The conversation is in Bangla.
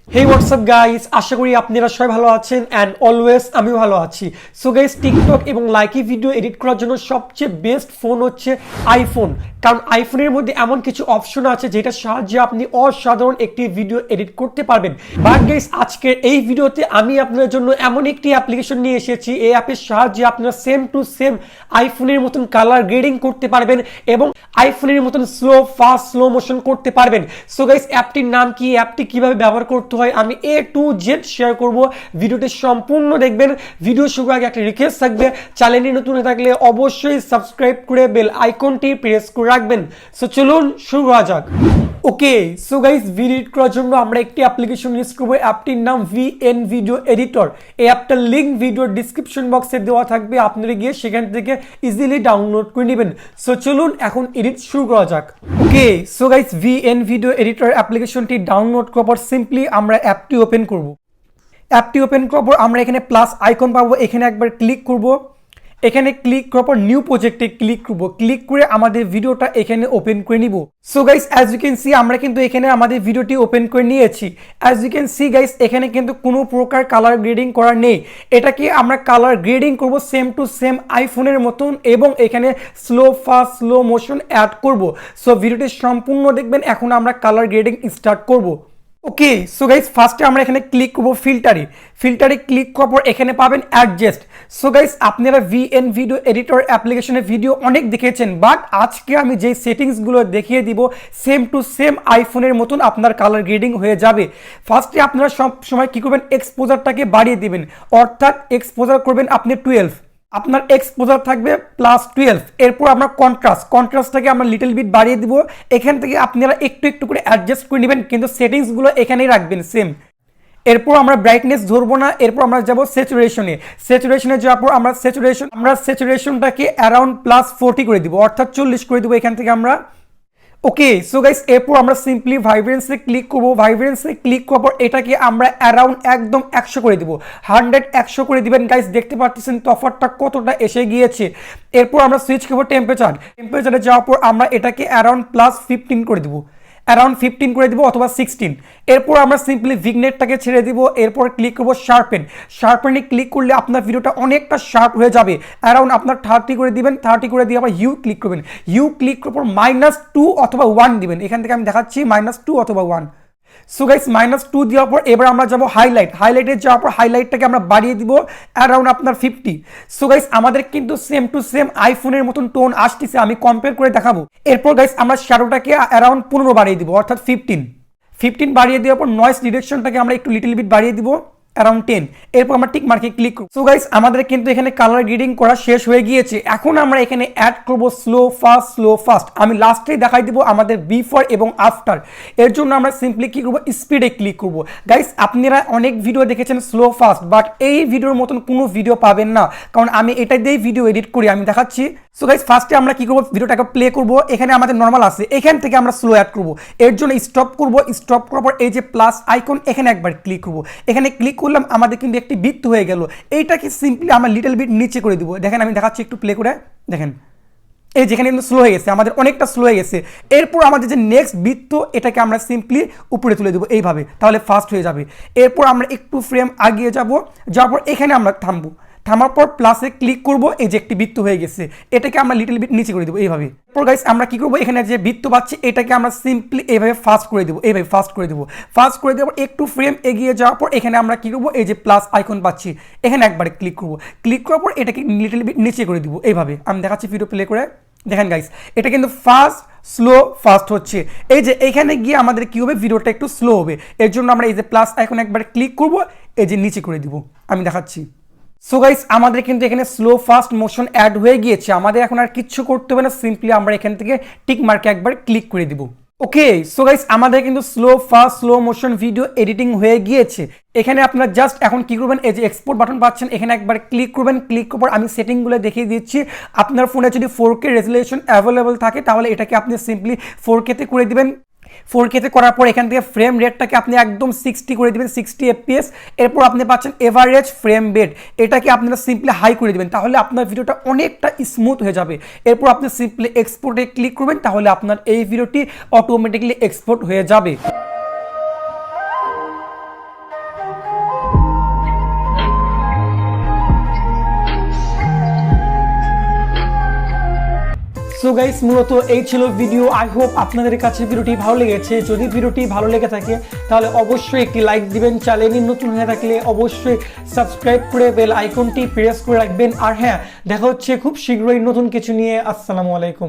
Hey what's up guys, আশা করি আপনারা সবাই ভালো আছেন and always আমি ভালো আছি। সো গাইস টিকটক এবং লাইকি ভিডিও এডিট করার জন্য সবচেয়ে বেস্ট ফোন হচ্ছে আইফোন, কারণ আইফোনের মধ্যে এমন কিছু অপশন আছে যেটার সাহায্যে আপনি অসাধারণ একটি ভিডিও এডিট করতে পারবেন। বাট গাইস আজকের এই ভিডিওতে আমি আপনাদের জন্য এমন একটি অ্যাপ্লিকেশন নিয়ে এসেছি, এই অ্যাপের সাহায্যে আপনারা সেম টু সেম আইফোনের মতন কালার গ্রেডিং করতে পারবেন এবং আইফোনের মতন স্লো মোশন করতে পারবেন। সো গাইস অ্যাপটির নাম কি, অ্যাপটি কিভাবে ব্যবহার করতে হয় আমি A to Z শেয়ার করব, ভিডিওটি সম্পূর্ণ দেখবেন। ভিডিও শুরুর আগে একটা রিকোয়েস্ট থাকবে, চ্যানেলটি নতুন হয়ে থাকলে অবশ্যই সাবস্ক্রাইব করে বেল আইকনটি প্রেস করে রাখবেন। সো চলুন শুরু করা যাক। Okay, so guys video edit করার জন্য আমরা একটি অ্যাপ্লিকেশন ইউজ করব, অ্যাপটির নাম VN ভিডিও এডিটর। এই অ্যাপটার লিংক ভিডিওর ডিসক্রিপশন বক্সে দেওয়া থাকবে, আপনারা গিয়ে সেখান থেকে ইজিলি ডাউনলোড করে নেবেন। সো চলুন এখন এডিট শুরু করা যাক। Okay, so guys VN video editor অ্যাপ্লিকেশনটি ডাউনলোড করার পর সিম্পলি আমরা অ্যাপটি ওপেন করব। অ্যাপটি ওপেন করার পর আমরা এখানে প্লাস আইকন পাবো, এখানে একবার ক্লিক করব। এখানে ক্লিক করার পর নিউ প্রজেক্টে ক্লিক করব, ক্লিক করে আমাদের ভিডিওটা এখানে ওপেন করে নিব। So guys as you can see আমরা কিন্তু এখানে আমাদের ভিডিওটি ওপেন করে নিয়েছি। As you can see guys এখানে কিন্তু কোনো প্রকার কালার গ্রেডিং করা নেই, এটাকে আমরা কালার গ্রেডিং করব সেম টু সেম আইফোনের মতন এবং এখানে স্লো মোশন অ্যাড করব। সো ভিডিওটি সম্পূর্ণ দেখবেন, এখন আমরা কালার গ্রেডিং স্টার্ট করব। ওকে, সো গাইস ফার্স্টে আমরা এখানে ক্লিক করব ফিল্টারে ক্লিক করার পর এখানে পাবেন অ্যাডজাস্ট। সো গাইস আপনারা VN ভিডিও এডিটর অ্যাপ্লিকেশনের ভিডিও অনেক দেখেছেন, বাট আজকে আমি যেই সেটিংসগুলো দেখিয়ে দিব সেম টু সেম আইফোনের মতন আপনার কালার গ্রেডিং হয়ে যাবে। ফার্স্টে আপনারা সব সময় কী করবেন, এক্সপোজারটাকে বাড়িয়ে দিবেন, অর্থাৎ এক্সপোজার করবেন আপনি 12, আপনার এক্সপোজার থাকবে +12। এরপর আমরা কন্ট্রাস্টটাকে আমরা লিটল বিট বাড়িয়ে দিব। এখান থেকে আপনারা একটু করে অ্যাডজাস্ট করে নেবেন, কিন্তু সেটিংসগুলো এখানেই রাখবেন সেম। এরপর আমরা ব্রাইটনেস ধরবো না, এরপর আমরা যাব স্যাচুরেশনে যাওয়ার পর আমরা স্যাচুরেশনটাকে অ্যারাউন্ড +40 করে দিব, অর্থাৎ 40 করে দিব এখান থেকে আমরা। ওকে, সো গাইস এরপর আমরা সিম্পলি ভাইব্রেন্সে ক্লিক করব, ভাইব্রেন্সে ক্লিক করার পর এটাকে আমরা অ্যারাউন্ড একদম 100 করে দিব, 100 করে দিবেন। গাইস দেখতে পাচ্ছেন তফাৎটা কতটা এসে গিয়েছে। এরপর আমরা সুইচ করব টেম্পারেচারে যাওয়ার পর আমরা এটাকে অ্যারাউন্ড +15 করে দিব, অথবা 16। এরপর আমরা সিম্পলি ভিগনেটটাকে ছেড়ে দিব, এরপর ক্লিক করবো শার্পেনে ক্লিক করলে আপনার ভিডিওটা অনেকটা শার্প হয়ে যাবে। অ্যারাউন্ড আপনার 30 করে দিবেন, 30 করে দিয়ে আবার ইউ ক্লিক করবেন, ইউ ক্লিক করার পর -2 অথবা 1 দিবেন। এখান থেকে আমি দেখাচ্ছি -2 অথবা 1। সো গাইস -2 দেওয়ার পর এবার আমরা যাব হাইলাইটে যাওয়ার পর হাইলাইটটাকে আমরা বাড়িয়ে দিব অ্যারাউন্ড আপনার 50। সো গাইস আমাদের কিন্তু সেম টু সেম আইফোনের মতন টোন আসতেছে, আমি কম্পেয়ার করে দেখাবো। এরপর গাইস আমরা শ্যাডোটাকে অ্যারাউন্ড 15 বাড়িয়ে দিব, অর্থাৎ 15 বাড়িয়ে দেওয়ার পর নয়েজ রিডাকশনটাকে আমরা একটু লিটল বিট বাড়িয়ে দিব অ্যারাউন্ড 10। এরপর আমরা টিক মার্কে ক্লিক করব। সো গাইস আমাদের কিন্তু এখানে কালার গ্রেডিং করা শেষ হয়ে গিয়েছে, এখন আমরা এখানে অ্যাড করব স্লো ফাস্ট। আমি লাস্টেই দেখাই দিব আমাদের বিফোর এবং আফটার। এর জন্য আমরা সিম্পলি কি করব, স্পিডে ক্লিক করব। গাইস আপনারা অনেক ভিডিও দেখেছেন স্লো ফাস্ট, বাট এই ভিডিওর মতন কোনো ভিডিও পাবেন না, কারণ আমি এটা দিয়েই ভিডিও এডিট করি, আমি দেখাচ্ছি। সো গাইস ফার্স্টে আমরা কি করব, ভিডিওটাকে প্লে করব, এখানে আমাদের নর্মাল আছে, এখান থেকে আমরা স্লো অ্যাড করব। এর জন্য স্টপ করার পর এই যে প্লাস আইকন এখানে একবার ক্লিক করব। এখানে ক্লিক করলাম, আমাদের কিন্তু একটি বৃত্ত হয়ে গেল। এইটাকে সিম্পলি আমরা লিটল বিট নিচে করে দিব। দেখেন আমি দেখাচ্ছি একটু প্লে করে, দেখেন এই যেখানে কিন্তু স্লো হয়ে গেছে, আমাদের অনেকটা স্লো হয়ে গেছে। এরপর আমাদের যে নেক্সট বৃত্ত এটাকে আমরা সিম্পলি উপরে তুলে দেবো এইভাবে, তাহলে ফাস্ট হয়ে যাবে। এরপর আমরা একটু ফ্রেম আগিয়ে যাওয়ার পর এখানে আমরা থামার পর প্লাসে ক্লিক করব, এই যে একটি বৃত্ত হয়ে গেছে, এটাকে আমরা লিটল বিট নিচে করে দেবো এইভাবে। এরপর গাইস আমরা কি করব, এখানে যে বৃত্ত পাচ্ছি এটাকে আমরা সিম্পলি এইভাবে ফাস্ট করে দেবো, একটু ফ্রেম এগিয়ে যাওয়ার পর এখানে আমরা কি করবো, এই যে প্লাস আইকন পাচ্ছি এখানে একবারে ক্লিক করার পর এটাকে লিটল বিট নিচে করে দিব এইভাবে। আমি দেখাচ্ছি ভিডিও প্লে করে, দেখেন গাইস এটা কিন্তু ফাস্ট হচ্ছে। এই যে এখানে গিয়ে আমাদের কি হবে, ভিডিওটা একটু স্লো হবে। এর জন্য আমরা এই যে প্লাস আইকন একবার ক্লিক করব, এই যে নিচে করে দিব, আমি দেখাচ্ছি। সো গাইস আমাদের কিন্তু এখানে ফাস্ট মোশন অ্যাড হয়ে গিয়েছে, আমাদের এখন আর কিচ্ছু করতে হবে না, সিম্পলি আমরা এখান থেকে টিক মার্কে একবার ক্লিক করে দিব। ওকে, সো গাইস আমাদের কিন্তু স্লো মোশন ভিডিও এডিটিং হয়ে গিয়েছে। এখানে আপনারা জাস্ট এখন কি করবেন, এই যে এক্সপোর্ট বাটন পাচ্ছেন এখানে একবার ক্লিক করবেন, ক্লিক করার পর আমি সেটিংগুলো দেখিয়ে দিচ্ছি। আপনার ফোনে যদি 4K রেজুলেশন অ্যাভেলেবল থাকে তাহলে এটাকে আপনি সিম্পলি 4K-তে করে দিবেন। 4K-তে করার পর এখান থেকে ফ্রেম রেটটাকে আপনি একদম 60 করে দিবেন, 60 FPS। এরপর আপনি পাচ্ছেন এভারেজ ফ্রেম রেট, এটাকে আপনারা সিম্পলি হাই করে দিবেন, তাহলে আপনার ভিডিওটা অনেকটা স্মুথ হয়ে যাবে। এরপর আপনি সিম্পলি এক্সপোর্টে ক্লিক করবেন, তাহলে আপনার এই ভিডিওটি অটোমেটিকলি এক্সপোর্ট হয়ে যাবে। সো গাইস মূলত এই ছিল ভিডিও। আই হোপ আপনাদের কাছে ভিডিওটি ভালো লেগেছে। যদি ভিডিওটি ভালো লেগে থাকে তাহলে অবশ্যই একটি লাইক দিবেন। চ্যানেলে নতুন হয়ে থাকলে অবশ্যই সাবস্ক্রাইব করে বেল আইকনটি প্রেস করে রাখবেন। আর হ্যাঁ, দেখা হচ্ছে খুব শীঘ্রই নতুন কিছু নিয়ে। আসসালামু আলাইকুম।